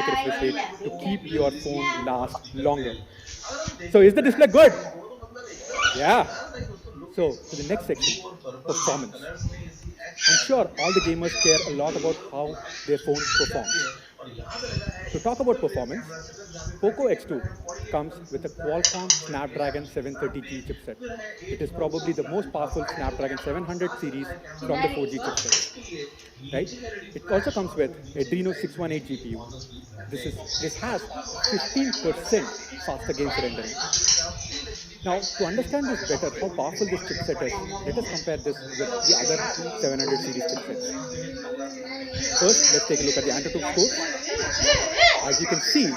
dynamic refresh rate to keep your phone last longer. So is the display good? Yeah. So to the next section, performance. I'm sure all the gamers care a lot about how their phone performs. To talk about performance, POCO X2 comes with a Qualcomm Snapdragon 730G chipset. It is probably the most powerful Snapdragon 700 series from the 4G chipsets, right? It also comes with Adreno 618 GPU. This has 15% faster games rendering. Now, to understand this better, how powerful this chipset is, let us compare this with the other 700 series chipsets. First, let's take a look at the AnTuTu scores. As you can see,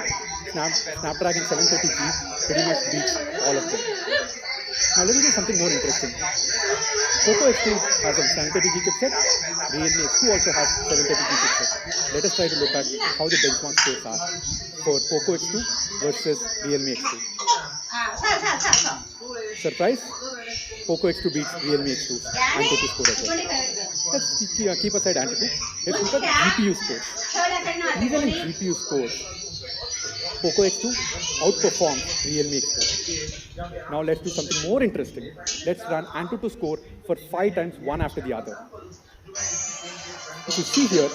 Snapdragon 730G pretty much beats all of them. Now let us do something more interesting. POCO X2 has a 730G chipset. Realme X2 also has 730G chipset. Let us try to look at how the benchmark scores are for POCO X2 versus Realme X2. Surprise? POCO X2 beats Realme X2's AnTuTu score as well. Let's keep aside AnTuTu. Let's look at GPU scores. Even in GPU scores, POCO X2 outperforms Realme X2. Now let's do something more interesting. Let's run AnTuTu score for 5 times one after the other. If you see here,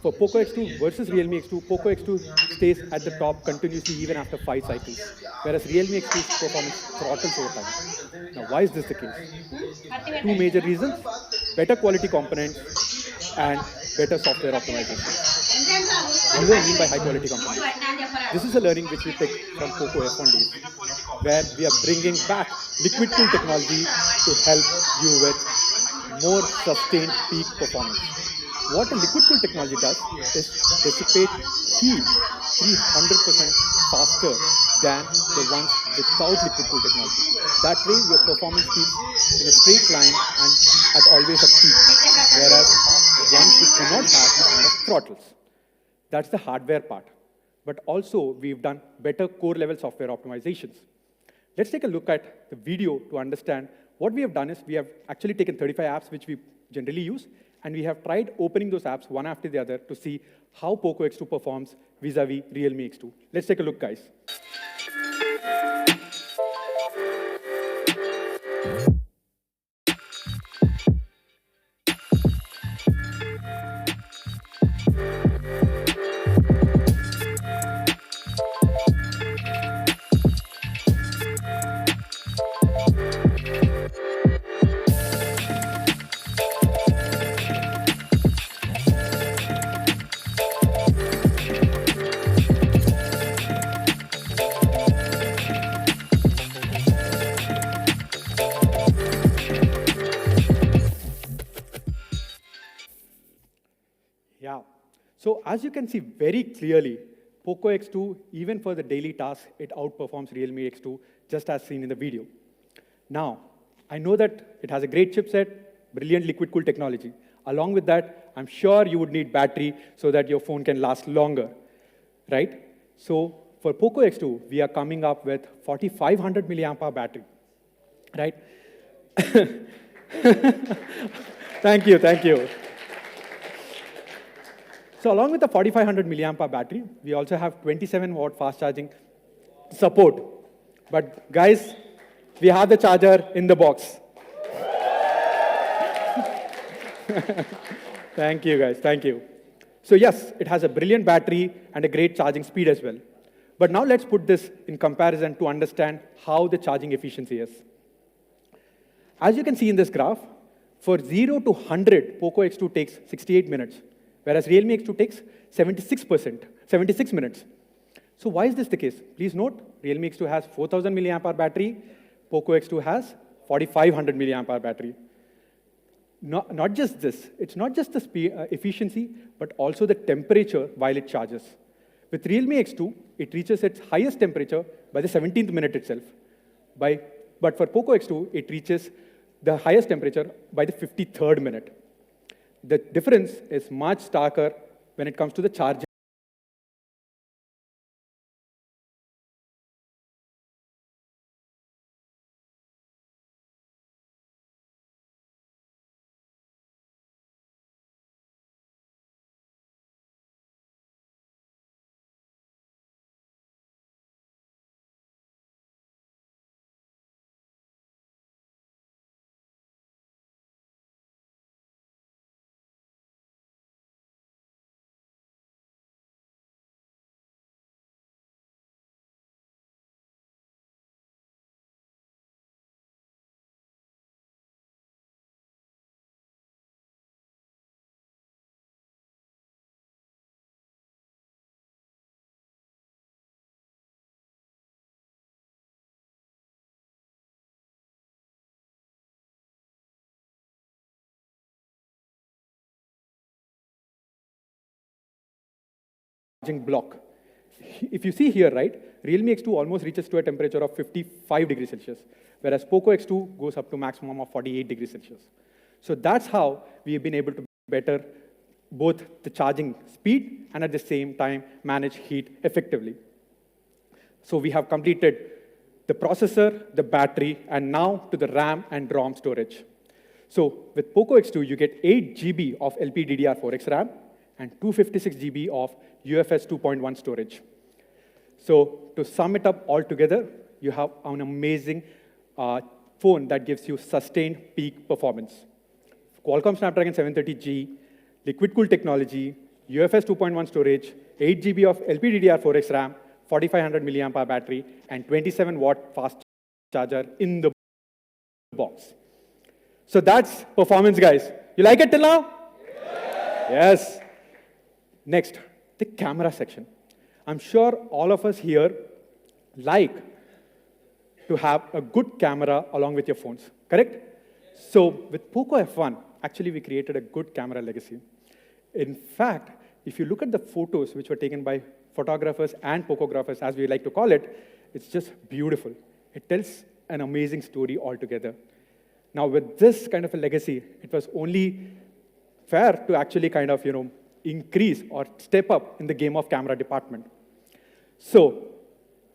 for POCO X2 versus Realme X2, POCO X2 stays at the top continuously even after 5 cycles, whereas Realme X2's performance throttles over time. Now, why is this the case? Two major reasons: better quality components and better software optimizations. What do I mean by high quality components? This is a learning which we picked from POCO F1 days, where we are bringing back liquid cool technology to help you with more sustained peak performance. What a liquid cool technology does is dissipate heat 300% faster than the ones without liquid cool technology. That way, your performance keeps in a straight line and at always at peak, whereas ones which do not have kind of throttles. That's the hardware part. But also, we've done better core level software optimizations. Let's take a look at the video to understand. What we have done is we have actually taken 35 apps which we generally use, and we have tried opening those apps one after the other to see how POCO X2 performs vis-a-vis Realme X2. Let's take a look, guys. Yeah. So as you can see very clearly, POCO X2, even for the daily tasks, it outperforms Realme X2, just as seen in the video. Now, I know that it has a great chipset, brilliant liquid cool technology. Along with that, I'm sure you would need battery so that your phone can last longer, right? So for POCO X2, we are coming up with 4,500 milliamp hour battery, right? Thank you, thank you. So along with the 4,500 milliamp hour battery, we also have 27 watt fast charging support. But guys, we have the charger in the box. Thank you, guys. Thank you. So yes, it has a brilliant battery and a great charging speed as well. But now let's put this in comparison to understand how the charging efficiency is. As you can see in this graph, for 0 to 100, POCO X2 takes 68 minutes, whereas Realme X2 takes 76 minutes. So why is this the case? Please note, Realme X2 has 4,000 milliamp hour battery, POCO X2 has 4,500 milliamp hour battery. Not just this, it's not just the efficiency, but also the temperature while it charges. With Realme X2, it reaches its highest temperature by the 17th minute itself. But for POCO X2, it reaches the highest temperature by the 53rd minute. The difference is much starker when it comes to the charging. block. If you see here, right, Realme X2 almost reaches to a temperature of 55 degrees Celsius, whereas POCO X2 goes up to maximum of 48 degrees Celsius. So that's how we have been able to better both the charging speed and at the same time manage heat effectively. So we have completed the processor, the battery, and now to the RAM and ROM storage. So with POCO X2, you get 8 GB of LPDDR4X RAM and 256 GB of UFS 2.1 storage. So to sum it up all together, you have an amazing phone that gives you sustained peak performance. Qualcomm Snapdragon 730G, liquid-cooled technology, UFS 2.1 storage, 8 GB of LPDDR4X RAM, 4500 milliampere battery, and 27-watt fast charger in the box. So that's performance, guys. You like it till now? Yes. Next, the camera section. I'm sure all of us here like to have a good camera along with your phones, correct? So with POCO F1, actually we created a good camera legacy. In fact, if you look at the photos which were taken by photographers and POCOgraphers, as we like to call it, it's just beautiful. It tells an amazing story altogether. Now with this kind of a legacy, it was only fair to actually kind of, increase or step up in the game of camera department. So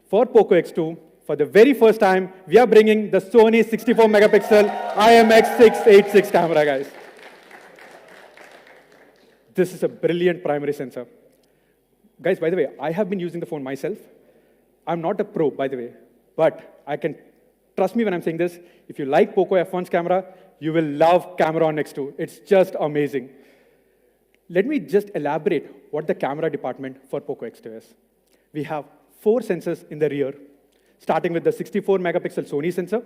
for POCO X2, for the very first time, we are bringing the Sony 64 megapixel IMX686 camera, guys. This is a brilliant primary sensor. Guys, by the way, I have been using the phone myself. I'm not a pro, by the way, but I can trust me when I'm saying this. If you like POCO F1's camera, you will love camera on X2. It's just amazing. Let me just elaborate what the camera department for POCO X2 is. We have 4 sensors in the rear, starting with the 64 megapixel Sony sensor,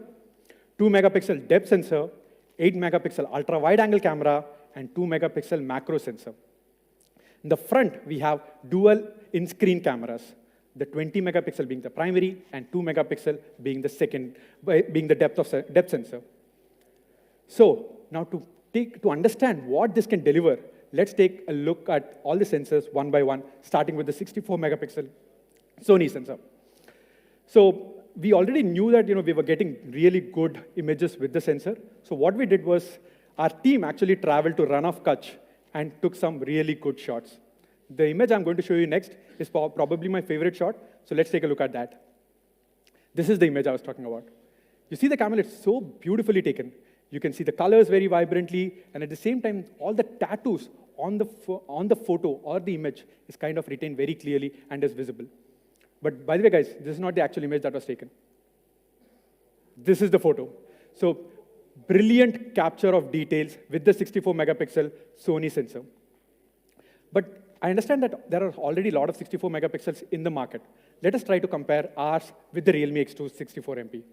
2 megapixel depth sensor, 8 megapixel ultra wide angle camera, and 2 megapixel macro sensor. In the front, we have dual in-screen cameras, the 20 megapixel being the primary and 2 megapixel being the second, being the depth sensor. So now to understand what this can deliver, let's take a look at all the sensors one by one, starting with the 64 megapixel Sony sensor. So we already knew that we were getting really good images with the sensor. So what we did was our team actually traveled to Run of Kutch and took some really good shots. The image I'm going to show you next is probably my favorite shot. So let's take a look at that. This is the image I was talking about. You see the camera, it's so beautifully taken. You can see the colors very vibrantly, and at the same time, all the tattoos on the photo or the image is kind of retained very clearly and is visible. But by the way, guys, this is not the actual image that was taken. This is the photo. So brilliant capture of details with the 64 megapixel Sony sensor. But I understand that there are already a lot of 64 megapixels in the market. Let us try to compare ours with the Realme X2 64 MP.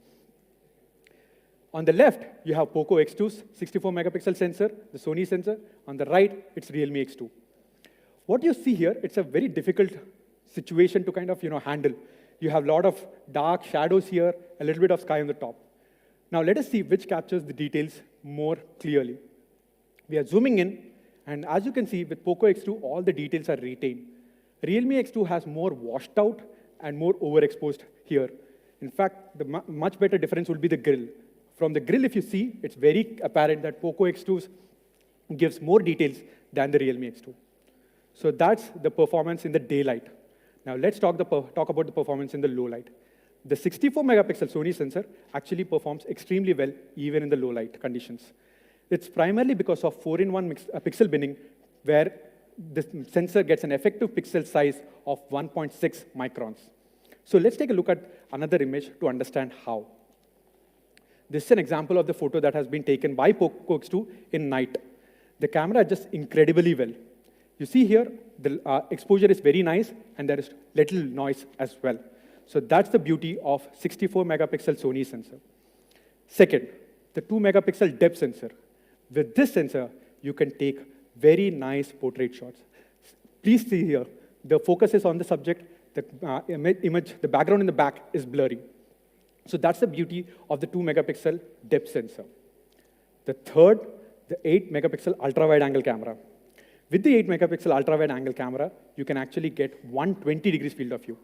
On the left, you have POCO X2's 64 megapixel sensor, the Sony sensor. On the right, it's Realme X2. What you see here, it's a very difficult situation to kind of handle. You have a lot of dark shadows here, a little bit of sky on the top. Now let us see which captures the details more clearly. We are zooming in, and as you can see, with POCO X2, all the details are retained. Realme X2 has more washed out and more overexposed here. In fact, the much better difference will be the grill. From the grill, if you see, it's very apparent that POCO X2 gives more details than the Realme X2. So that's the performance in the daylight. Now let's talk about the performance in the low light. The 64 megapixel Sony sensor actually performs extremely well even in the low light conditions. It's primarily because of 4-in-1 pixel binning, where the sensor gets an effective pixel size of 1.6 microns. So let's take a look at another image to understand how. This is an example of the photo that has been taken by POCO X2 in night. The camera adjusts incredibly well. You see here, the exposure is very nice, and there is little noise as well. So that's the beauty of 64 megapixel Sony sensor. Second, the 2 megapixel depth sensor. With this sensor, you can take very nice portrait shots. Please see here, the focus is on the subject, the image, the background in the back is blurry. So that's the beauty of the 2 megapixel depth sensor. The third, the 8 megapixel ultra wide angle camera. With the 8 megapixel ultra wide angle camera, you can actually get 120 degrees field of view.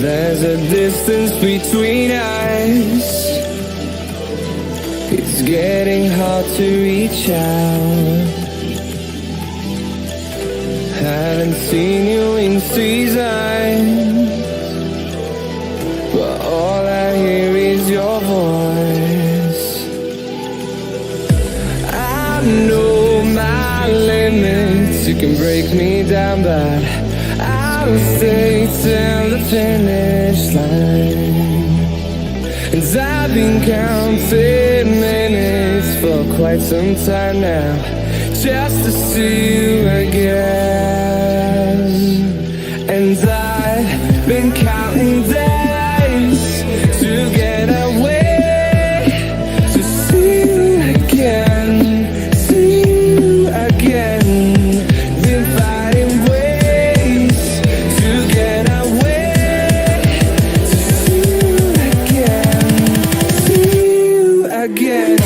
There's a distance between us. It's getting hard to reach out. Haven't seen you in seasons, but all I hear is your voice. I know my limits, you can break me down, but I'll stay till the finish line. And I've been counting minutes for quite some time now, just to see you again. And I've been counting days to get away, to see you again, see you again. Been finding ways to get away, to see you again, see you again.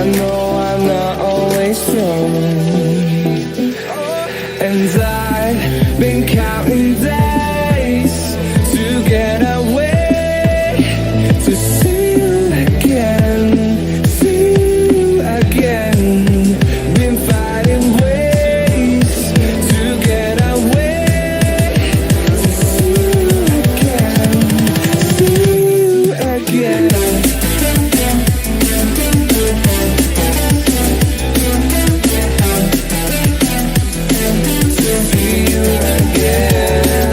I know I'm not always strong, and I've been counting days to get away, to see you again, see you again. Been finding ways to get away, to see you again, see you again. See you again.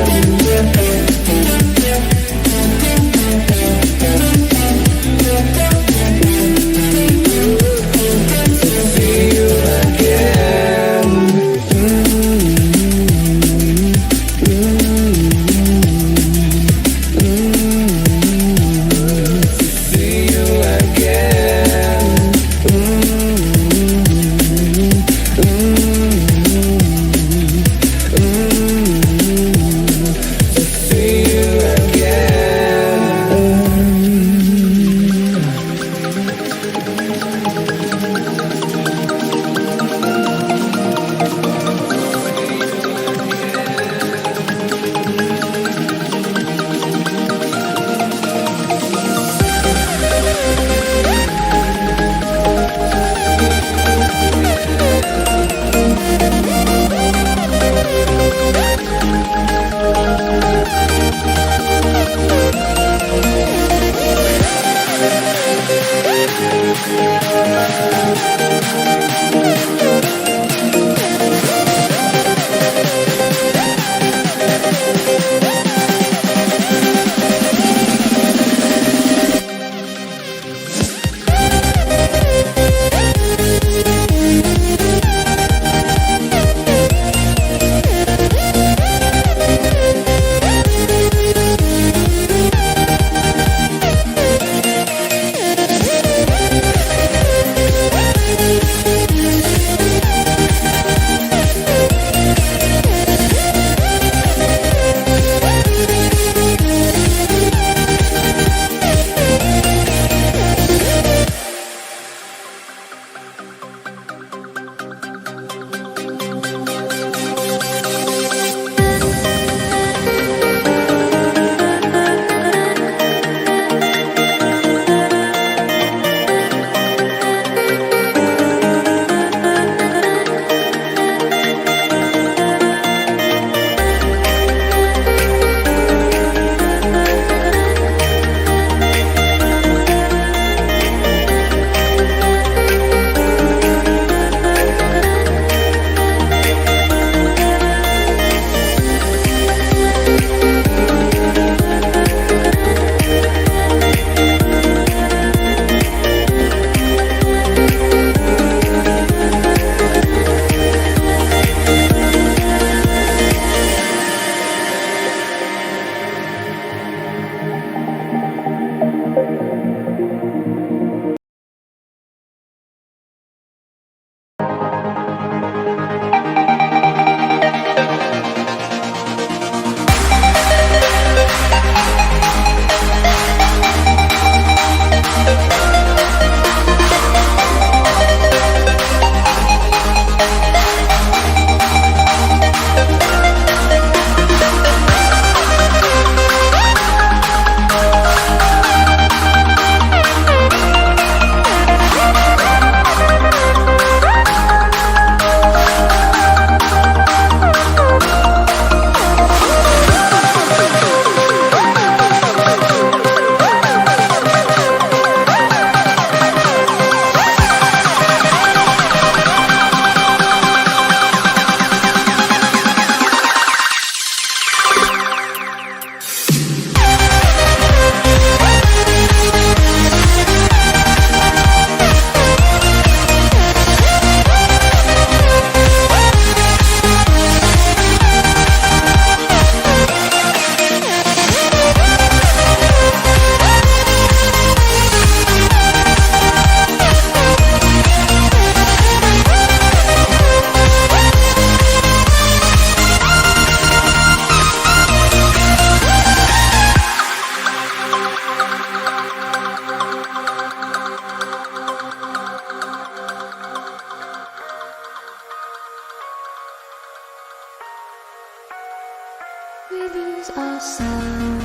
lose ourselves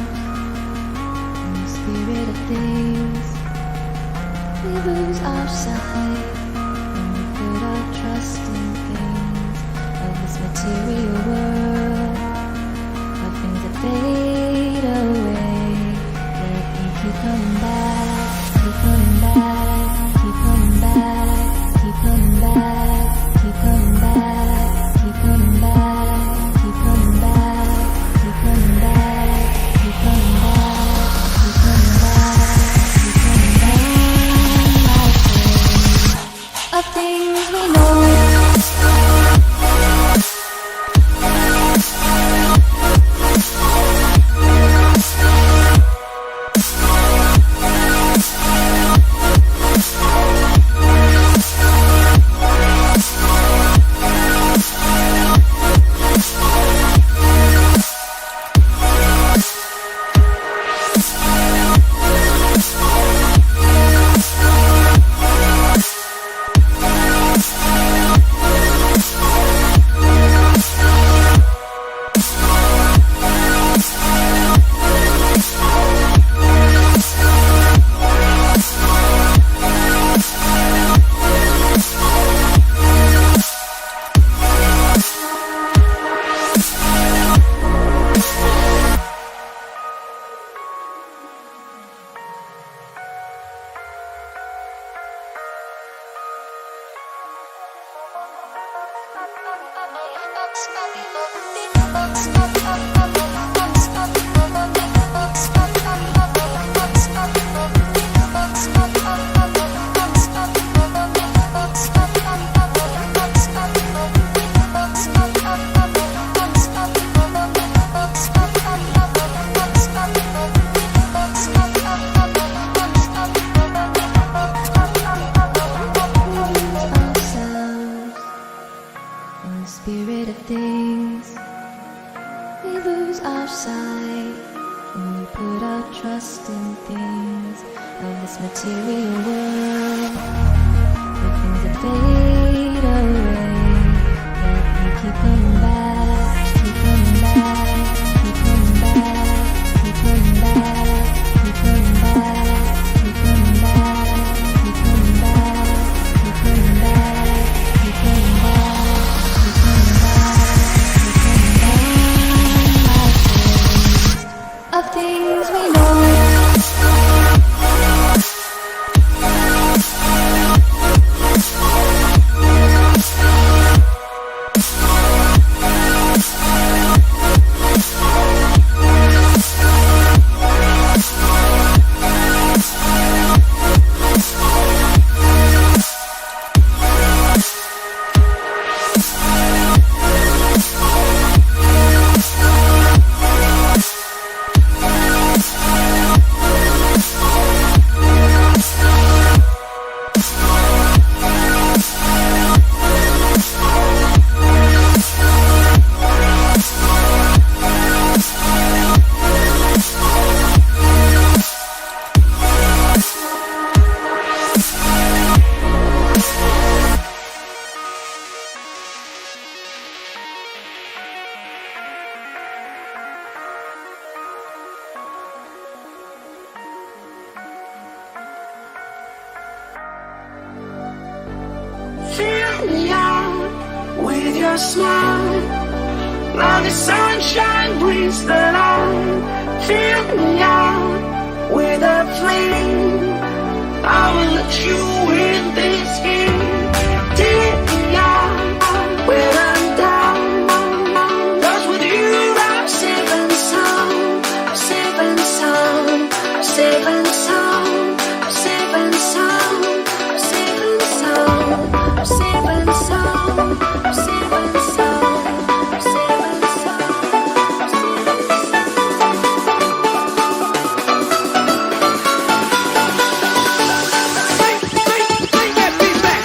in the spirit of things. We lose our sight when we put our trust in things of this material world, of things that fade away. Let them keep coming back, keep coming back, keep coming back, keep coming back, keep coming back, keep coming back, keep coming back, keep coming back, keep coming back, keep coming back, keep coming back. Of things we know. Spirit of things, we lose our sight when we put our trust in things of this material world, the things that fade away. Let me keep coming back, keep coming back, keep coming back, keep coming back, keep coming back, keep coming back, keep coming back, keep coming back, keep coming back. Of things we know. Fill me out with your smile, like the sunshine brings the light. Fill me out with a flame, I will let you in this game. Take me out when I'm down, 'cause with you I'm safe and sound. I'm safe and sound, I'm safe and sound, I'm safe and sound, I'm safe and sound, I'm safe and sound, I'm safe and sound, I'm safe and sound. Bring that beat back.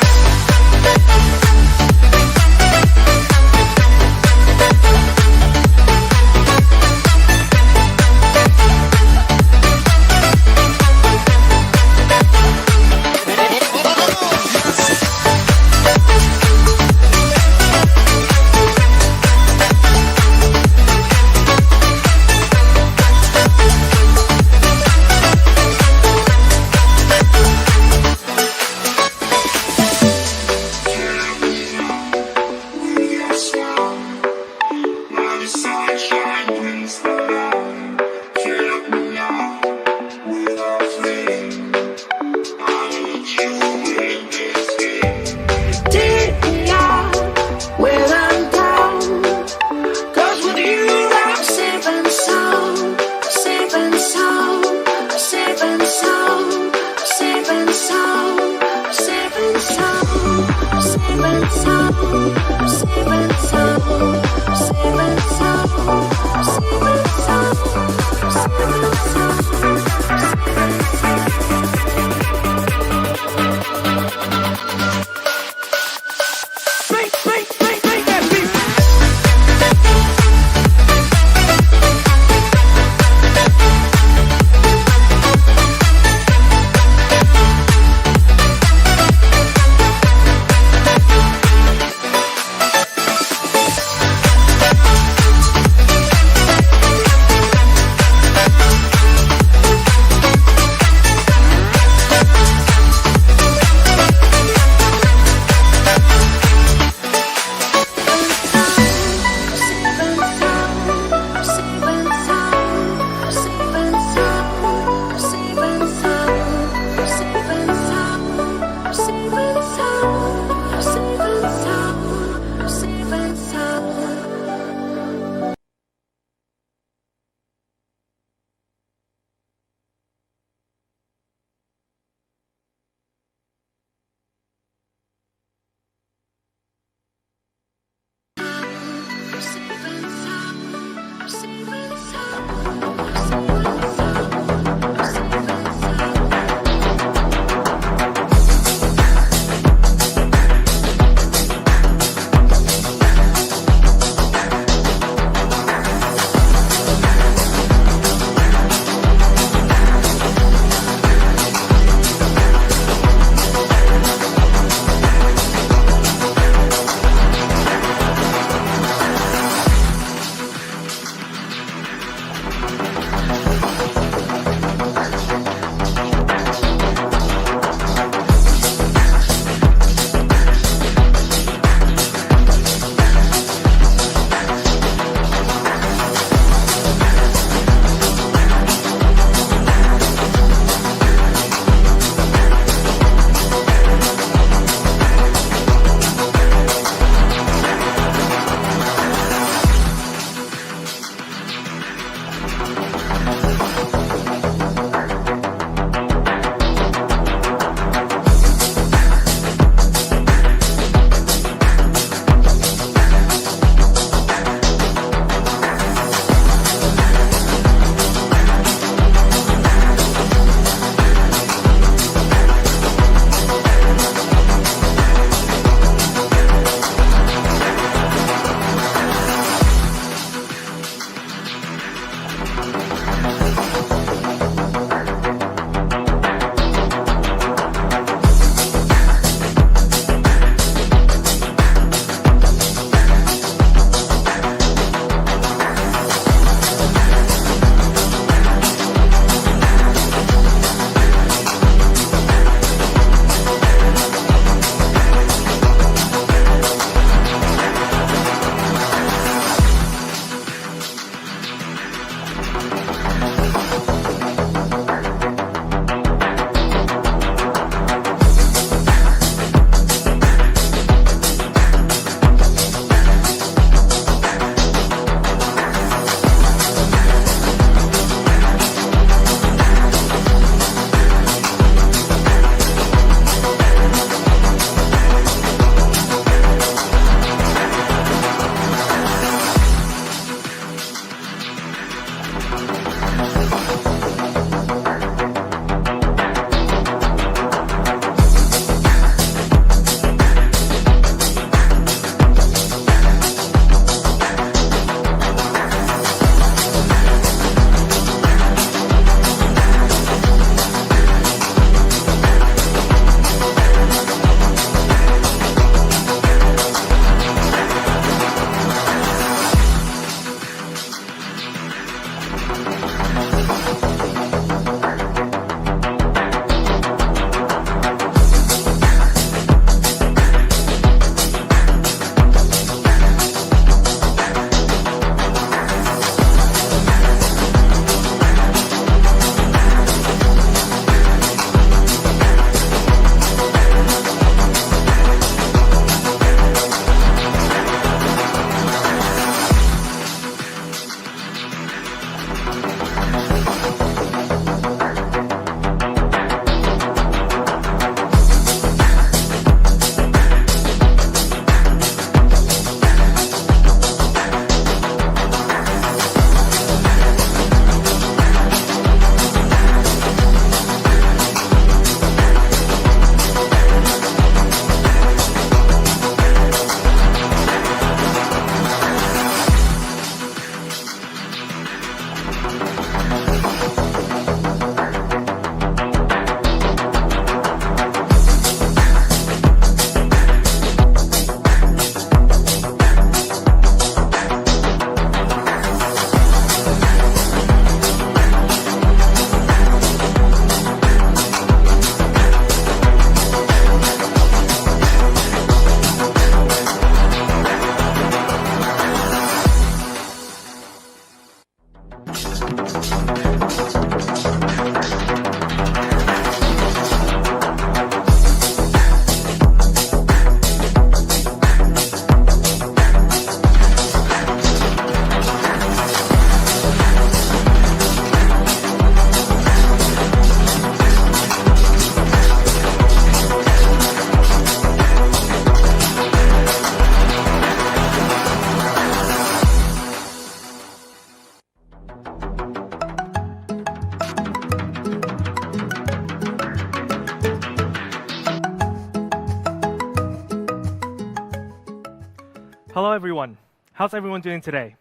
Hello, everyone. How's everyone doing today?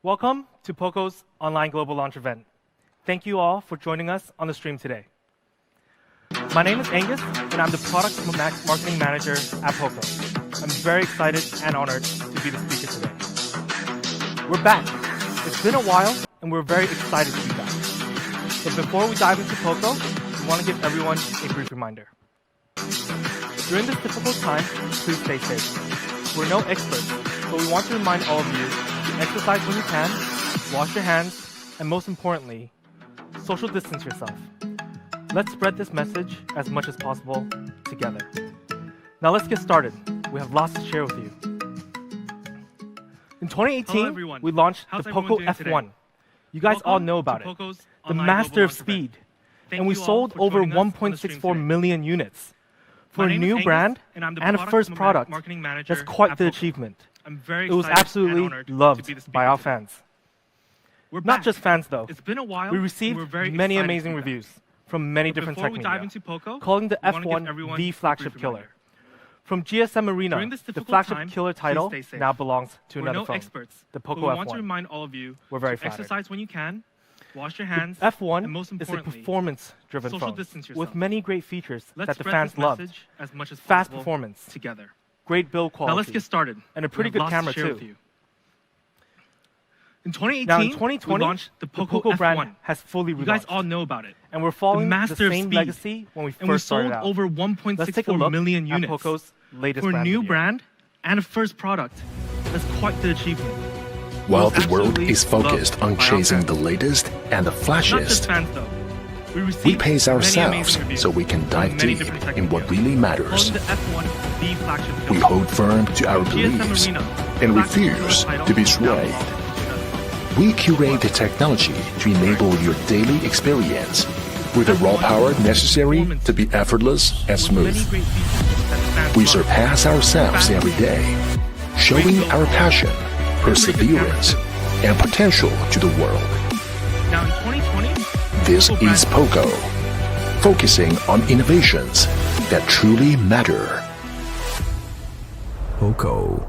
Welcome to POCO's online global launch event. Thank you all for joining us on the stream today. My name is Angus, and I'm the Product Marketing Manager at POCO. I'm very excited and honored to be the speaker today. We're back. It's been a while, and we're very excited to be back. But before we dive into POCO, we want to give everyone a brief reminder. During this difficult time, please stay safe. We're no experts, but we want to remind all of you to exercise when you can, wash your hands, and most importantly, social distance yourself. Let's spread this message as much as possible together. Now let's get started. We have lots to share with you. In 2018, we launched the POCO F1. You guys all know about it. The master of speed. And we sold over 1.64 million units. For a new brand and a first product, that's quite the achievement. It was absolutely loved by our fans. Not just fans though. We received many amazing reviews from many different tech media, calling the F1 the flagship killer. From GSM Arena, the flagship killer title now belongs to another phone, the POCO F1. We're very flattered. Wash your hands. F1 is a performance-driven phone with many great features that the fans love. Fast performance, together. great build quality, Now let's get started. and a pretty good camera too. In 2018, Now in 2020, we launched the POCO brand F1. has fully You relaunched. guys all know about it. And we're following the master of same speed. legacy when we And we first sold started out. over Let's take a 1.64 look million at units. POCO's latest For a brand new video. brand and a first product. That's quite the achievement. While It was the world absolutely is focused loved on by our chasing fans. the latest and the Not just flashiest, fans though. We we received pace many ourselves amazing reviews so we can from dive many deep different tech in what media, really matters. calling the F1 the flagship We killer. hold firm to our GSM beliefs Arena, and flagship killer refuse title to be now swayed. belongs to another. We curate the technology to enable your daily experience with the raw power necessary to be effortless and With many smooth. great features that the fans We love. surpass ourselves every day, showing our passion, perseverance, and potential to the world. Now in 2020, This POCO is brand POCO, focusing on innovations that truly matter. POCO.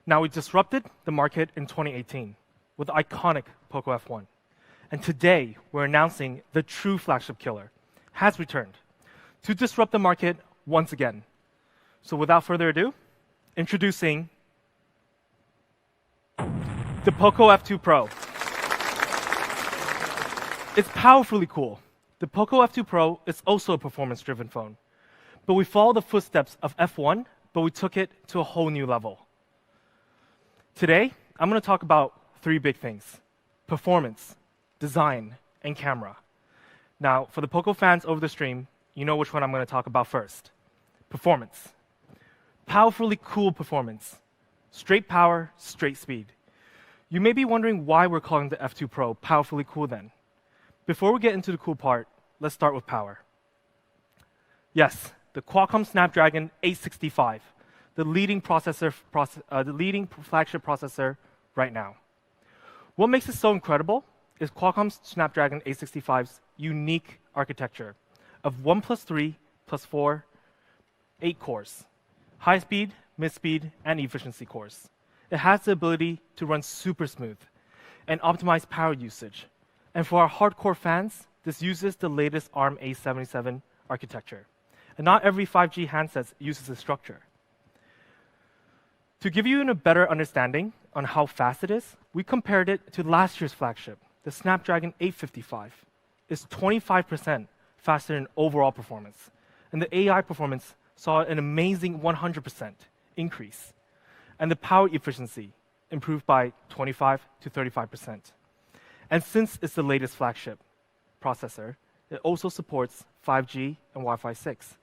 Now we disrupted the market in 2018 with the iconic POCO F1. And today we're announcing the true flagship killer has returned to disrupt the market once again. So without further ado, introducing the POCO F2 Pro. It's powerfully cool. The POCO F2 Pro is also a performance-driven phone. But we follow the footsteps of F1, but we took it to a whole new level. Today, I'm going to talk about three big things: performance, design, and camera. Now, for the POCO fans over the stream, you know which one I'm going to talk about first. Performance. Powerfully cool performance. Straight power, straight speed. You may be wondering why we're calling the F2 Pro powerfully cool then. Before we get into the cool part, let's start with power. Yes, the Qualcomm Snapdragon 865, the leading flagship processor right now. What makes it so incredible is Qualcomm's Snapdragon 865's unique architecture of 1 plus 3 plus 4, 8 cores, high speed, mid speed, and efficiency cores. It has the ability to run super smooth and optimize power usage. And for our hardcore fans, this uses the latest ARM A77 architecture. And not every 5G handset uses this structure. To give you a better understanding on how fast it is, we compared it to last year's flagship, the Snapdragon 855. It's 25% faster in overall performance. And the AI performance saw an amazing 100% increase. And the power efficiency improved by 25 to 35%. And since it's the latest flagship processor, it also supports 5G and Wi-Fi 6.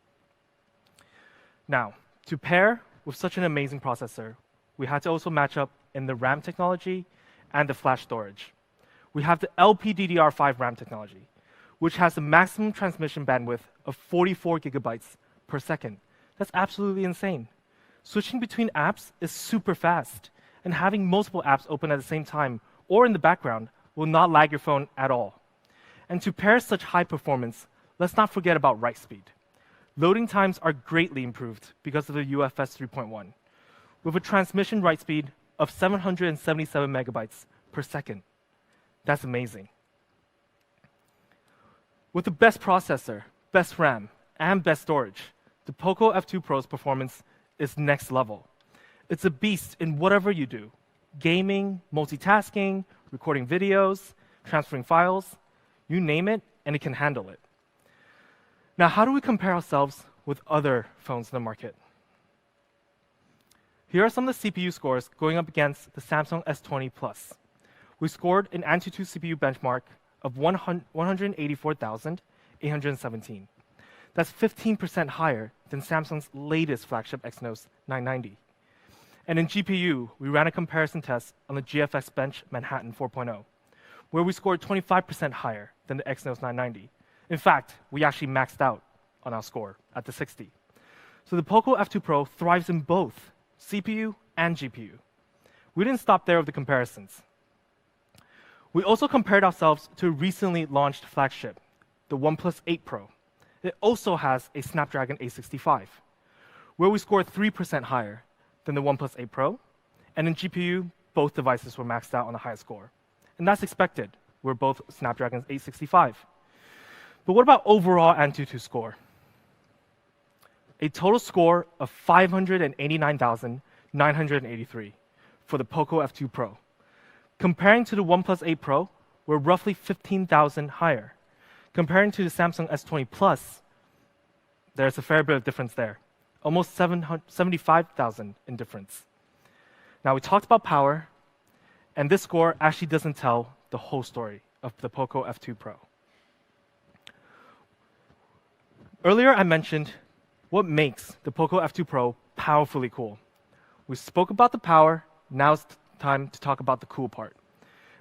Now, to pair with such an amazing processor, we had to also match up in the RAM technology and the flash storage. We have the LPDDR5 RAM technology, which has a maximum transmission bandwidth of 44 gigabytes per second. That's absolutely insane. Switching between apps is super fast, and having multiple apps open at the same time or in the background will not lag your phone at all. And to pair such high performance, let's not forget about write speed. Loading times are greatly improved because of the UFS 3.1, with a transmission write speed of 777 megabytes per second. That's amazing. With the best processor, best RAM, and best storage, the POCO F2 Pro's performance is next level. It's a beast in whatever you do: gaming, multitasking, recording videos, transferring files, you name it, and it can handle it. Now, how do we compare ourselves with other phones in the market? Here are some of the CPU scores going up against the Samsung S20 Plus. We scored an Antutu CPU benchmark of 184,817. That's 15% higher than Samsung's latest flagship Exynos 990. And in GPU, we ran a comparison test on the GFX Bench Manhattan 4.0, where we scored 25% higher than the Exynos 990. In fact, we actually maxed out on our score at the 60. So the POCO F2 Pro thrives in both CPU and GPU. We didn't stop there with the comparisons. We also compared ourselves to a recently launched flagship, the OnePlus 8 Pro. It also has a Snapdragon 865, where we scored 3% higher than the OnePlus 8 Pro, and in GPU, both devices were maxed out on the highest score. And that's expected. We're both Snapdragon 865. But what about overall Antutu score? A total score of 589,983 for the POCO F2 Pro. Comparing to the OnePlus 8 Pro, we're roughly 15,000 higher. Comparing to the Samsung S20 Plus, there's a fair bit of difference there. Almost 75,000 in difference. Now, we talked about power, and this score actually doesn't tell the whole story of the POCO F2 Pro. Earlier, I mentioned what makes the POCO F2 Pro powerfully cool. We spoke about the power, now it's time to talk about the cool part.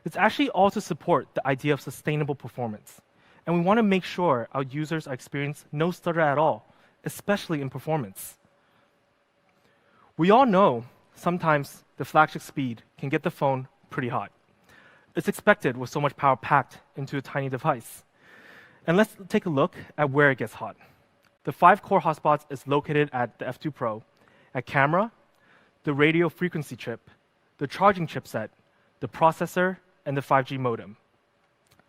It's actually all to support the idea of sustainable performance. And we want to make sure our users experience no stutter at all, especially in performance. We all know sometimes the flagship speed can get the phone pretty hot. It's expected with so much power packed into a tiny device. And let's take a look at where it gets hot. The 5-core hotspots is located at the F2 Pro, at camera, the radio frequency chip, the charging chipset, the processor, and the 5G modem.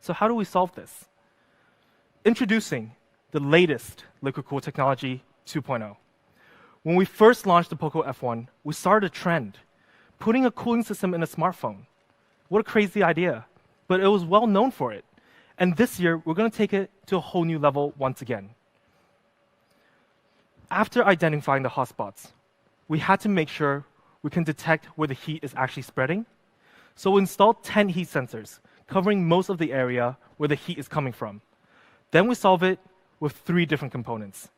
So how do we solve this? Introducing the latest liquid cool technology 2.0. When we first launched the POCO F1, we started a trend, putting a cooling system in a smartphone. What a crazy idea, but it was well known for it. And this year, we're going to take it to a whole new level once again. After identifying the hotspots, we had to make sure we can detect where the heat is actually spreading. So we installed 10 heat sensors, covering most of the area where the heat is coming from. Then we solve it with 3 different components.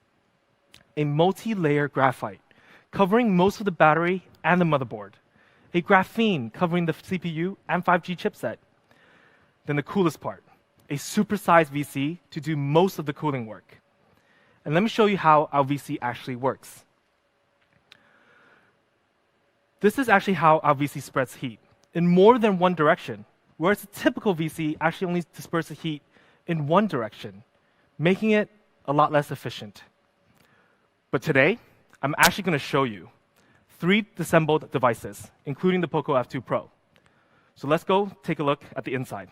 A multi-layer graphite, covering most of the battery and the motherboard. A graphene, covering the CPU and 5G chipset. Then the coolest part, a supersized VC to do most of the cooling work. And let me show you how our VC actually works. This is actually how our VC spreads heat, in more than one direction, whereas a typical VC actually only disperses heat in one direction, making it a lot less efficient. But today, I'm actually going to show you 3 disassembled devices, including the POCO F2 Pro. So let's go take a look at the inside.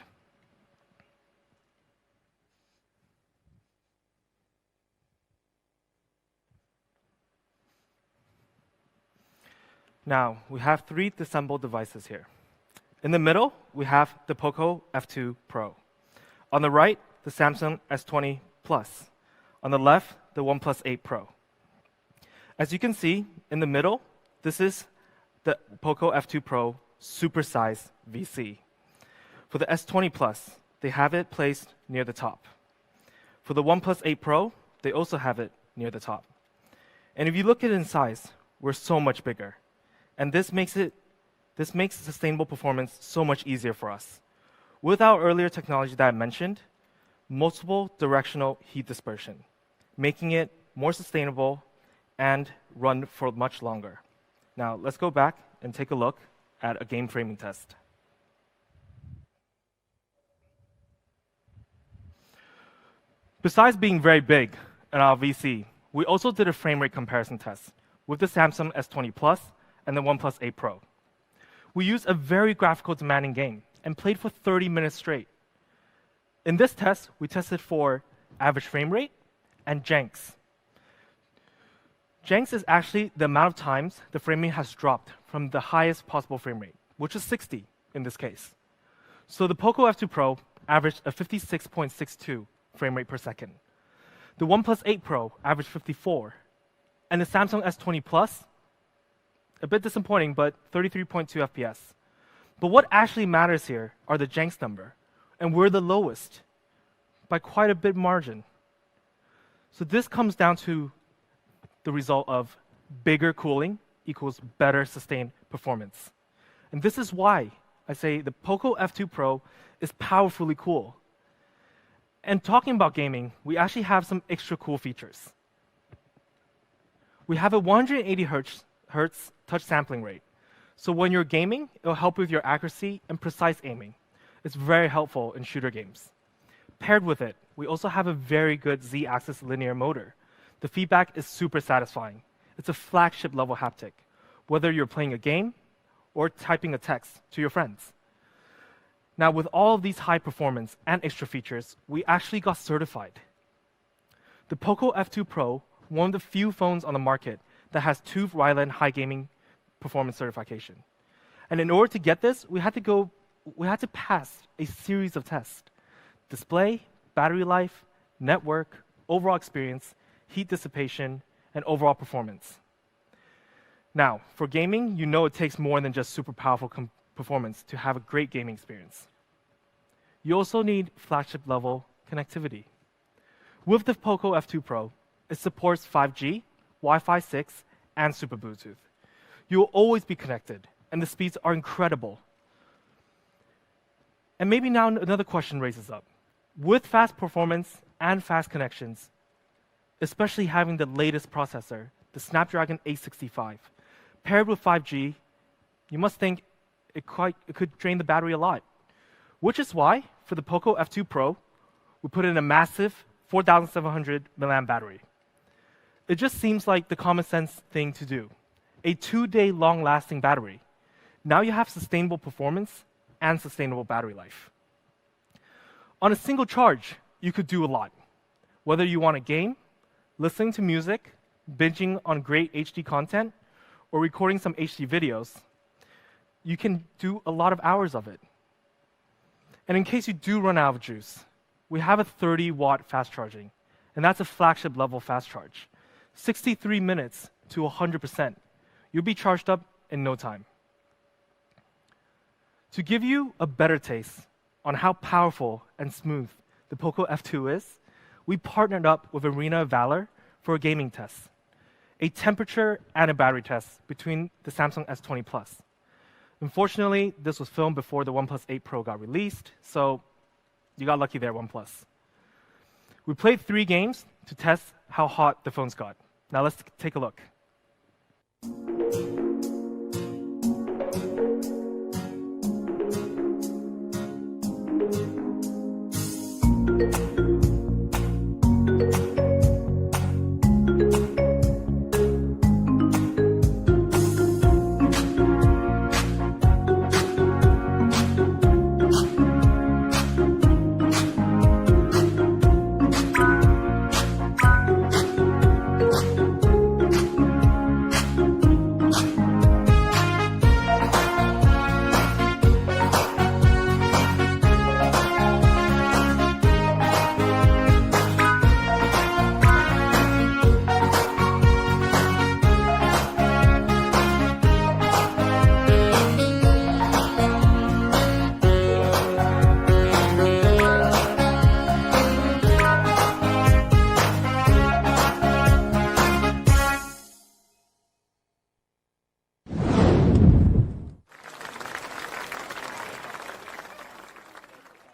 Now, we have 3 disassembled devices here. In the middle, we have the POCO F2 Pro. On the right, the Samsung S20 Plus. On the left, the OnePlus 8 Pro. As you can see, in the middle, this is the POCO F2 Pro supersized VC. For the S20 Plus, they have it placed near the top. For the OnePlus 8 Pro, they also have it near the top. And if you look at it in size, we're so much bigger. And this makes sustainable performance so much easier for us. With our earlier technology that I mentioned, multiple directional heat dispersion, making it more sustainable and run for much longer. Now, let's go back and take a look at a game framing test. Besides being very big in our VC, we also did a frame rate comparison test with the Samsung S20 Plus and the OnePlus 8 Pro. We used a very graphical demanding game and played for 30 minutes straight. In this test, we tested for average frame rate and janks. Janks is actually the amount of times the frame rate has dropped from the highest possible frame rate, which is 60 in this case. So the POCO F2 Pro averaged a 56.62 frame rate per second. The OnePlus 8 Pro averaged 54. And the Samsung S20 Plus, a bit disappointing, but 33.2 FPS. But what actually matters here are the janks number, and we're the lowest by quite a bit margin. So this comes down to the result of bigger cooling equals better sustained performance. And this is why I say the POCO F2 Pro is powerfully cool. And talking about gaming, we actually have some extra cool features. We have a 180 hertz touch sampling rate. So when you're gaming, it'll help with your accuracy and precise aiming. It's very helpful in shooter games. Paired with it, we also have a very good Z-axis linear motor. The feedback is super satisfying. It's a flagship level haptic, whether you're playing a game or typing a text to your friends. Now, with all of these high performance and extra features, we actually got certified. The POCO F2 Pro, one of the few phones on the market that has TÜV Rheinland high gaming performance certification. And in order to get this, we had to pass a series of tests: display, battery life, network, overall experience, heat dissipation, and overall performance. Now, for gaming, you know it takes more than just super powerful performance to have a great gaming experience. You also need flagship level connectivity. With the POCO F2 Pro, it supports 5G, Wi-Fi 6, and Super Bluetooth. You will always be connected, and the speeds are incredible. And maybe now another question raises up. With fast performance and fast connections, especially having the latest processor, the Snapdragon 865, paired with 5G, you must think it could drain the battery a lot. Which is why, for the POCO F2 Pro, we put in a massive 4,700 mAh battery. It just seems like the common sense thing to do. A 2-day long-lasting battery. Now you have sustainable performance and sustainable battery life. On a single charge, you could do a lot. Whether you want to game, listening to music, binging on great HD content, or recording some HD videos, you can do a lot of hours of it. And in case you do run out of juice, we have a 30-watt fast charging, and that's a flagship level fast charge. 63 minutes to 100%. You'll be charged up in no time. To give you a better taste on how powerful and smooth the POCO F2 is, we partnered up with Arena of Valor for a gaming test, a temperature and a battery test between the Samsung S20 Plus. Unfortunately, this was filmed before the OnePlus 8 Pro got released, so you got lucky there, OnePlus. We played 3 games to test how hot the phones got. Now let's take a look.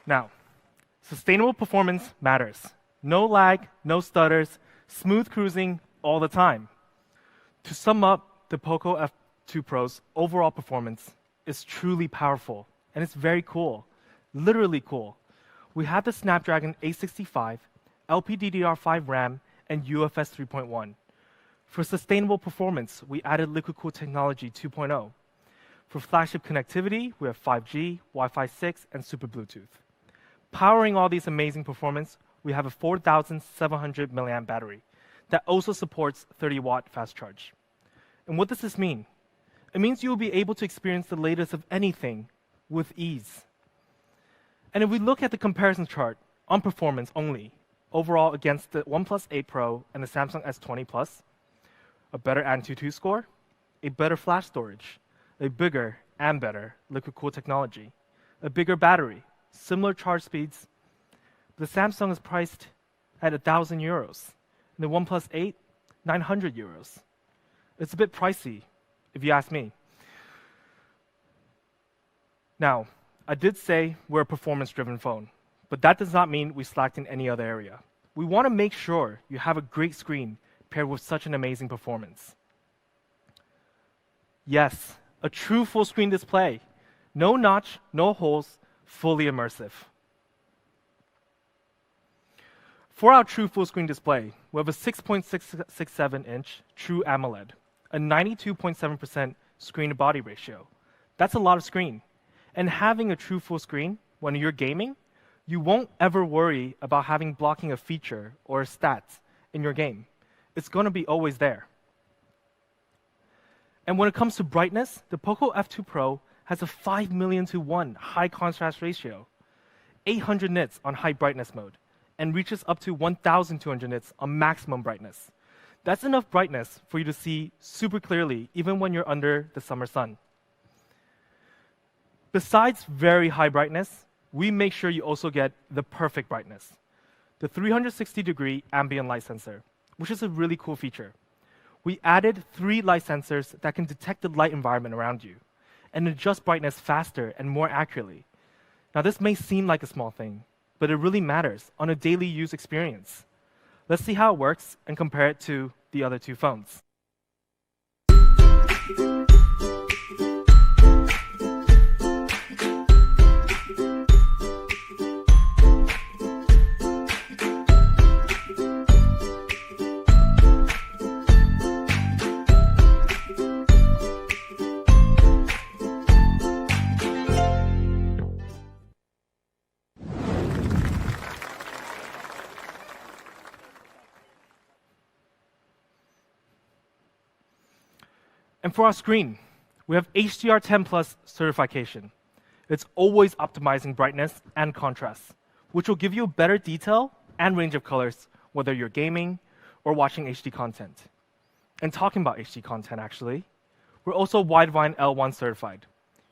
Now, sustainable performance matters. No lag, no stutters, smooth cruising all the time. To sum up, the POCO F2 Pro's overall performance is truly powerful, and it's very cool, literally cool. We have the Snapdragon 865, LPDDR5 RAM, and UFS 3.1. For sustainable performance, we added liquid cooled technology 2.0. For flagship connectivity, we have 5G, Wi-Fi 6, and Super Bluetooth. Powering all these amazing performance, we have a 4,700 milliamp battery that also supports 30-watt fast charge. And what does this mean? It means you will be able to experience the latest of anything with ease. And if we look at the comparison chart on performance only, overall against the OnePlus 8 Pro and the Samsung S20 Plus, a better Antutu score, a better flash storage, a bigger and better liquid-cooled technology, a bigger battery, similar charge speeds. The Samsung is priced at €1,000, and the OnePlus 8, €900. It's a bit pricey, if you ask me. Now, I did say we're a performance-driven phone, but that does not mean we slacked in any other area. We want to make sure you have a great screen paired with such an amazing performance. Yes, a true full-screen display. No notch, no holes, fully immersive. For our true full-screen display, we have a 6.667-inch True AMOLED, a 92.7% screen-to-body ratio. That's a lot of screen. And having a true full screen, when you're gaming, you won't ever worry about having blocking a feature or a stat in your game. It's going to be always there. And when it comes to brightness, the POCO F2 Pro has a 5 million to 1 high contrast ratio, 800 nits on high brightness mode, and reaches up to 1,200 nits on maximum brightness. That's enough brightness for you to see super clearly, even when you're under the summer sun. Besides very high brightness, we make sure you also get the perfect brightness. The 360-degree ambient light sensor, which is a really cool feature. We added 3 light sensors that can detect the light environment around you and adjust brightness faster and more accurately. Now, this may seem like a small thing, but it really matters on a daily use experience. Let's see how it works and compare it to the other 2 phones. And for our screen, we have HDR10 Plus certification. It's always optimizing brightness and contrast, which will give you better detail and range of colors, whether you're gaming or watching HD content. And talking about HD content, actually, we're also Widevine L1 certified.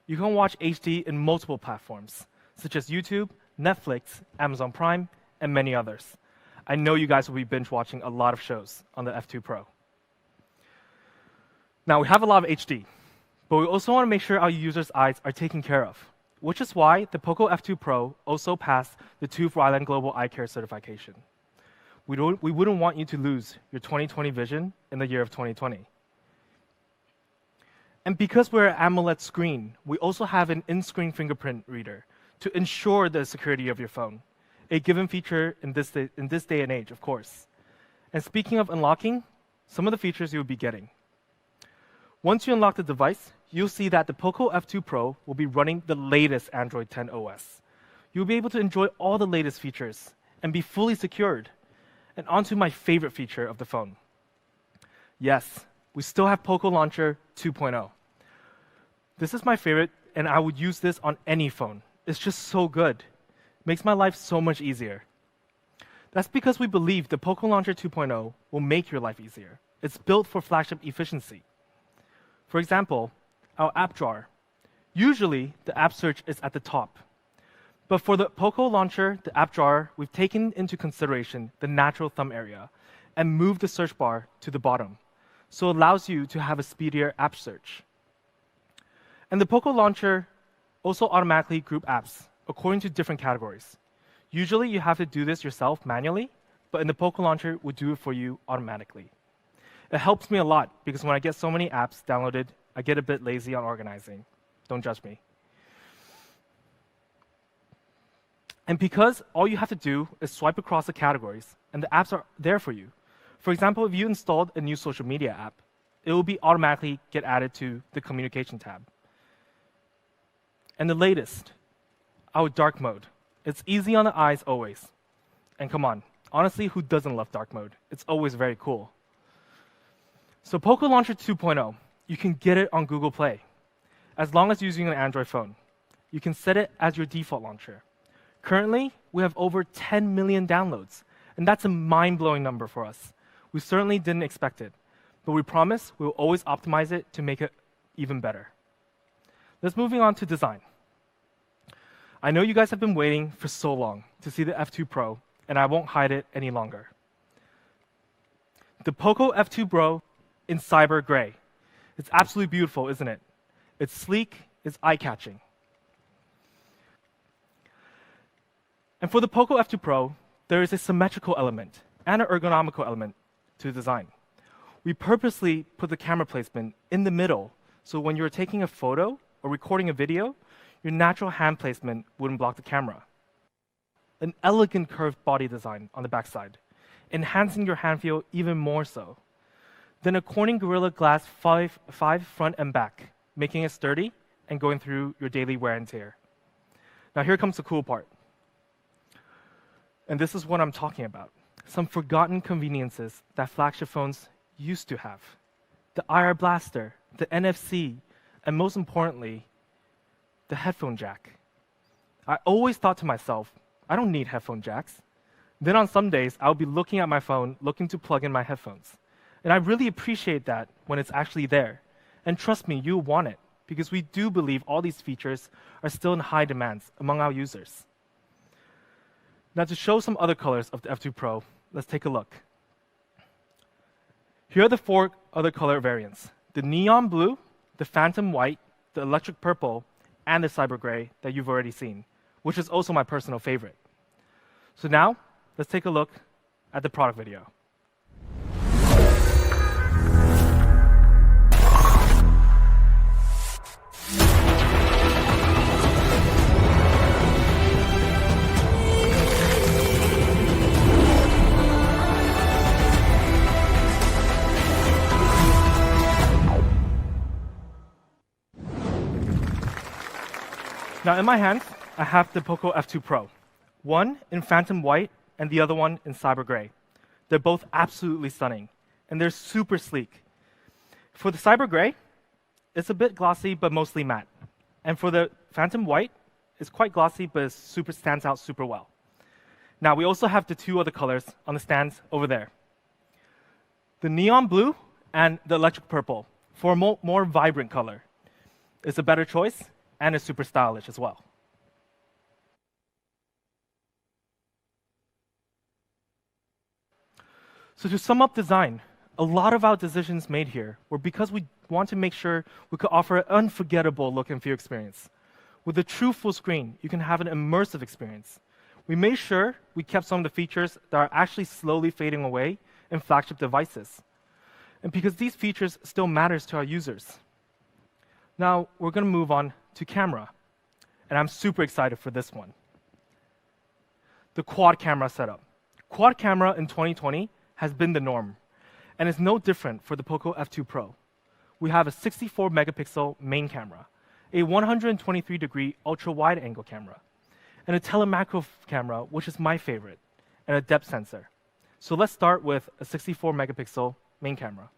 You can watch HD in multiple platforms, such as YouTube, Netflix, Amazon Prime, and many others. I know you guys will be binge watching a lot of shows on the F2 Pro. Now, we have a lot of HD, but we also want to make sure our users' eyes are taken care of, which is why the POCO F2 Pro also passed the TÜV Rheinland Global Eye Care certification. We wouldn't want you to lose your 20/20 vision in the year of 2020. And because we're an AMOLED screen, we also have an in-screen fingerprint reader to ensure the security of your phone, a given feature in this day and age, of course. And speaking of unlocking, some of the features you'll be getting. Once you unlock the device, you'll see that the POCO F2 Pro will be running the latest Android 10 OS. You'll be able to enjoy all the latest features and be fully secured. And onto my favorite feature of the phone. Yes, we still have POCO Launcher 2.0. This is my favorite, and I would use this on any phone. It's just so good. Makes my life so much easier. That's because we believe the POCO Launcher 2.0 will make your life easier. It's built for flagship efficiency. For example, our app drawer. Usually, the app search is at the top. But for the POCO Launcher, the app drawer, we've taken into consideration the natural thumb area and moved the search bar to the bottom, so it allows you to have a speedier app search. And the POCO Launcher also automatically groups apps according to different categories. Usually, you have to do this yourself manually, but in the POCO Launcher, we'll do it for you automatically. It helps me a lot because when I get so many apps downloaded, I get a bit lazy on organizing. Don't judge me. And because all you have to do is swipe across the categories and the apps are there for you, For example, if you installed a new social media app, it will be automatically get added to the communication tab. And the latest, our dark mode. It's easy on the eyes always. And come on, honestly, who doesn't love dark mode? It's always very cool. So POCO Launcher 2.0, you can get it on Google Play, as long as you're using an Android phone. You can set it as your default launcher. Currently, we have over 10 million downloads, and that's a mind-blowing number for us. We certainly didn't expect it, but we promise we will always optimize it to make it even better. Let's moving on to design. I know you guys have been waiting for so long to see the F2 Pro, and I won't hide it any longer. The POCO F2 Pro in cyber gray. It's absolutely beautiful, isn't it? It's sleek, it's eye-catching. And for the POCO F2 Pro, there is a symmetrical element and an ergonomical element to the design. We purposely put the camera placement in the middle, so when you're taking a photo or recording a video, your natural hand placement wouldn't block the camera. An elegant curved body design on the backside, enhancing your hand feel even more so. Then a Corning Gorilla Glass 5 front and back, making it sturdy and going through your daily wear and tear. Now here comes the cool part. And this is what I'm talking about. Some forgotten conveniences that flagship phones used to have. The IR blaster, the NFC, and most importantly, the headphone jack. I always thought to myself, I don't need headphone jacks. Then on some days, I'll be looking at my phone, looking to plug in my headphones. And I really appreciate that when it's actually there. And trust me, you'll want it, because we do believe all these features are still in high demand among our users. Now to show some other colors of the F2 Pro, let's take a look. Here are the 4 other color variants: the neon blue, the phantom white, the electric purple, and the cyber gray that you've already seen, which is also my personal favorite. So now, let's take a look at the product video. Now in my hands, I have the POCO F2 Pro. One in phantom white and the other one in cyber gray. They're both absolutely stunning, and they're super sleek. For the cyber gray, it's a bit glossy, but mostly matte. And for the phantom white, it's quite glossy, but it stands out super well. Now we also have the 2 other colors on the stands over there. The neon blue and the electric purple for a more vibrant color. It's a better choice, and it's super stylish as well. So to sum up design, a lot of our decisions made here were because we want to make sure we could offer an unforgettable look and feel experience. With a true full screen, you can have an immersive experience. We made sure we kept some of the features that are actually slowly fading away in flagship devices. And because these features still matters to our users. Now, we're going to move on to camera. And I'm super excited for this one. The quad camera setup. Quad camera in 2020 has been the norm, and it's no different for the POCO F2 Pro. We have a 64 megapixel main camera, a 123-degree ultra-wide angle camera, and a telemacro camera, which is my favorite, and a depth sensor. So let's start with a 64 megapixel main camera.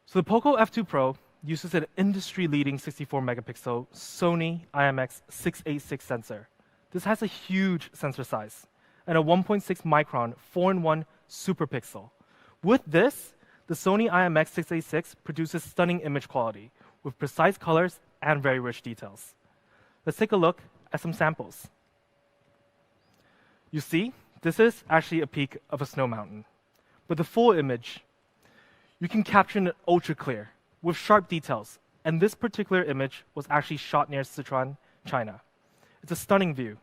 So the POCO F2 Pro uses an industry-leading 64 megapixel Sony IMX686 sensor. This has a huge sensor size and a 1.6 micron 4-in-1 super pixel. With this, the Sony IMX686 produces stunning image quality with precise colors and very rich details. Let's take a look at some samples. You see, this is actually a peak of a snow mountain. But the full image, you can capture in ultra clear with sharp details. And this particular image was actually shot near Sichuan, China. It's a stunning view.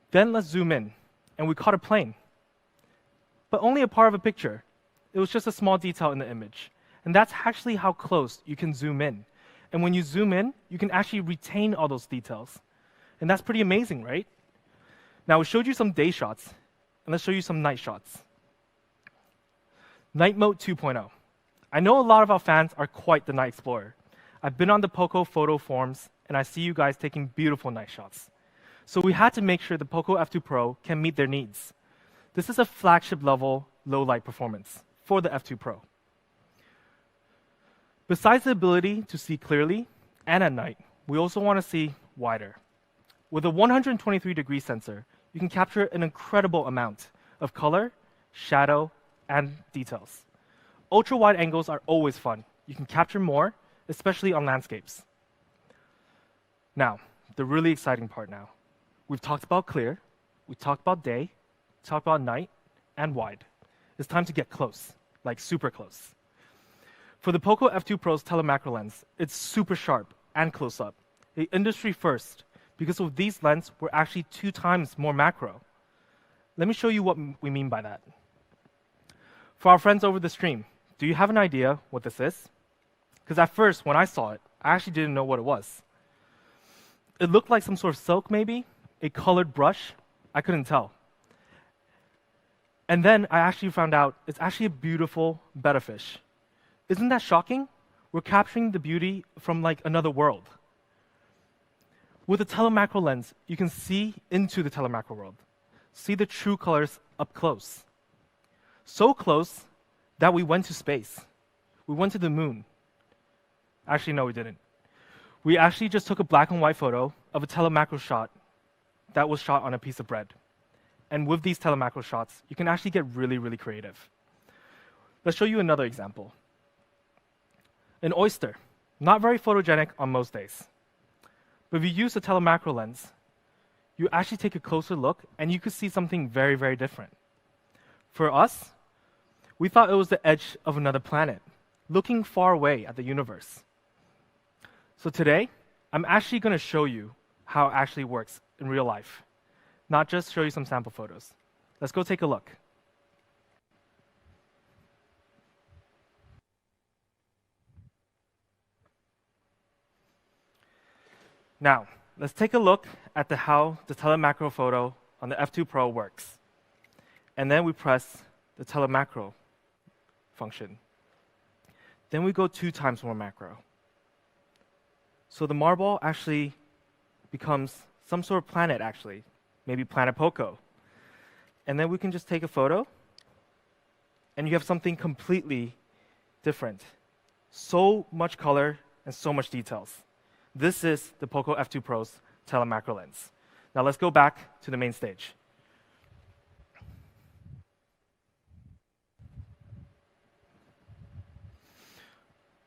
Then let's zoom in, and we caught a plane. But only a part of a picture. It was just a small detail in the image. And that's actually how close you can zoom in. And when you zoom in, you can actually retain all those details. And that's pretty amazing, right? Now, we showed you some day shots. And and let's show you some night shots. Night Mode 2.0. I know a lot of our fans are quite the night explorer. I've been on the POCO photo forums, and I see you guys taking beautiful night shots. So we had to make sure the POCO F2 Pro can meet their needs. This is a flagship level low light performance for the F2 Pro. Besides the ability to see clearly and at night, we also want to see wider. With a 123-degree sensor, you can capture an incredible amount of color, shadow, and details. Ultra-wide angles are always fun. You can capture more, especially on landscapes. Now, the really exciting part now. We've talked about clear, we talked about day, talked about night, and wide. It's time to get close, like super close. For the POCO F2 Pro's telemacro lens, it's super sharp and close-up. The industry first, because with these lenses, we're actually 2 times more macro. Let me show you what we mean by that. For our friends over the stream, do you have an idea what this is? Because at first, when I saw it, I actually didn't know what it was. It looked like some sort of silk, maybe, a colored brush. I couldn't tell. And then I actually found out it's actually a beautiful betta fish. Isn't that shocking? We're capturing the beauty from like another world. With a telemacro lens, you can see into the telemacro world, see the true colors up close. So close that we went to space. We went to the moon. Actually, no, we didn't. We actually just took a black and white photo of a telemacro shot that was shot on a piece of bread. And with these telemacro shots, you can actually get really, really creative. Let's show you another example. An oyster, not very photogenic on most days. But if you use a telemacro lens, you actually take a closer look and you could see something very, very different. For us, we thought it was the edge of another planet, looking far away at the universe. So today, I'm actually going to show you how it actually works in real life, not just show you some sample photos. Let's go take a look. Now, let's take a look at how the telemacro photo on the F2 Pro works. And then we press the telemacro function. Then we go 2 times more macro. So the marble actually becomes some sort of planet, actually, maybe Planet POCO. And then we can just take a photo, and you have something completely different. So much color and so much details. This is the POCO F2 Pro's telemacro lens. Now let's go back to the main stage.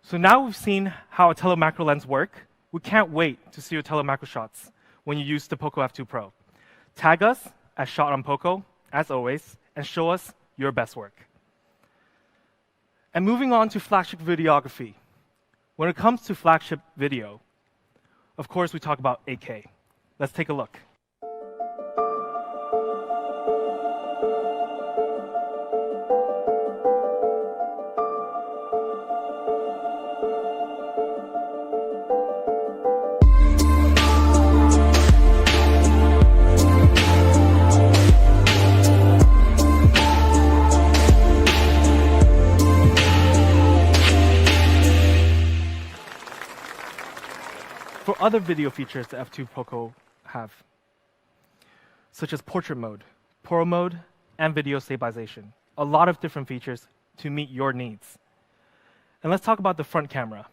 So now we've seen how a telemacro lens works. We can't wait to see your telemacro shots when you use the POCO F2 Pro. Tag us at Shot on POCO, as always, and show us your best work. And moving on to flagship videography. When it comes to flagship video, of course, we talk about 8K. Let's take a look. For other video features the F2 POCO have, such as portrait mode, pro mode, and video stabilization. A lot of different features to meet your needs. And let's talk about the front camera.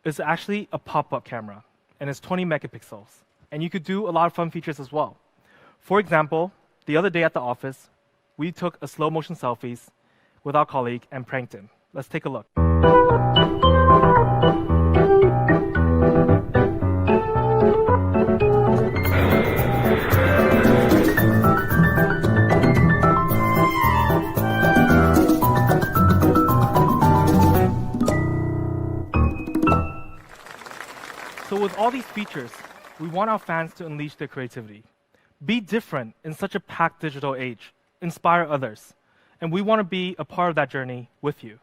It's actually a pop-up camera, and it's 20 megapixels. And you could do a lot of fun features as well. For example, the other day at the office, we took a slow motion selfies with our colleague and pranked him. Let's take a look. So with all these features, we want our fans to unleash their creativity. Be different in such a packed digital age. Inspire others. And we want to be a part of that journey with you.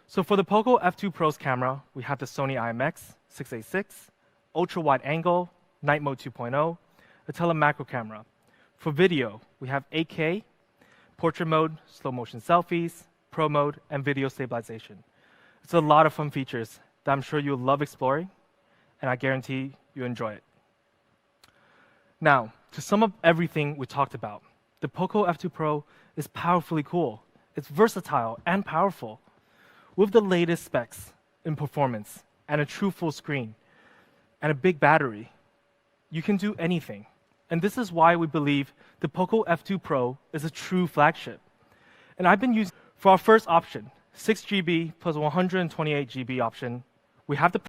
So for the POCO F2 Pro's camera, we have the Sony IMX686, ultra-wide angle, night mode 2.0, a telemacro camera. For video, we have 8K, portrait mode, slow motion selfies, pro mode, and video stabilization. It's a lot of fun features that I'm sure you'll love exploring, and I guarantee you enjoy it. Now, to sum up everything we talked about, the POCO F2 Pro is powerfully cool. It's versatile and powerful. With the latest specs in performance and a true full screen and a big battery, you can do anything. And this is why we believe the POCO F2 Pro is a true flagship. And I've been using, for our first option, 6GB plus 128GB option, we have the